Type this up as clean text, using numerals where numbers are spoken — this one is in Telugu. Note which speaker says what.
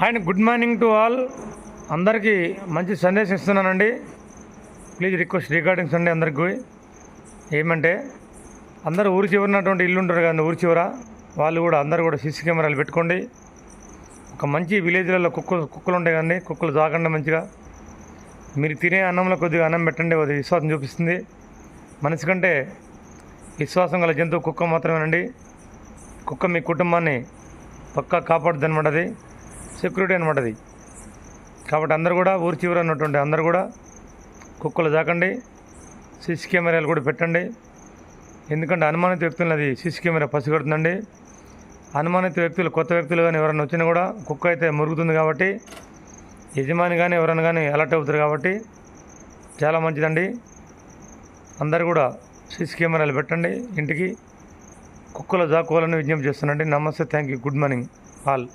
Speaker 1: And good morning to all. అందరికీ మంచి సందేశం ఇస్తున్నానండి. ప్లీజ్ రిక్వెస్ట్ రికార్డింగ్స్ అండి అందరికీ. ఏమంటే అందరూ ఊరి చివరినటువంటి ఇల్లు ఉంటారు కదా, ఊరి చివర వాళ్ళు కూడా అందరూ కూడా సీసీ కెమెరాలు పెట్టుకోండి. ఒక మంచి విలేజ్లలో కుక్కలు ఉంటాయి కదండి, కుక్కలు తాకండి మంచిగా. మీరు తినే అన్నంలో కొద్దిగా అన్నం పెట్టండి, అది విశ్వాసం చూపిస్తుంది. మనిషి కంటే విశ్వాసం గల జంతువు కుక్క మాత్రమేనండి. కుక్క మీ కుటుంబాన్ని పక్కా కాపాడుద్ది అనమాట, అది సెక్యూరిటీ అనమాట అది. కాబట్టి అందరూ కూడా ఊరి చివర ఉన్నటువంటి అందరూ కూడా కుక్కలు తాకండి, సీసీ కెమెరాలు కూడా పెట్టండి. ఎందుకంటే అనుమానిత వ్యక్తులను అది సీసీ కెమెరా పసిగడుతుందండి. అనుమానిత వ్యక్తులు కొత్త వ్యక్తులు కానీ ఎవరైనా వచ్చినా కూడా కుక్క అయితే మురుగుతుంది కాబట్టి యజమాని కానీ ఎవరైనా కానీ అలర్ట్ అవుతారు కాబట్టి చాలా మంచిదండి. అందరు కూడా సీసీ కెమెరాలు పెట్టండి, ఇంటికి కుక్కలు దాక్కోవాలని విజ్ఞప్తి చేస్తున్నాండి. నమస్తే, thank you, good morning all.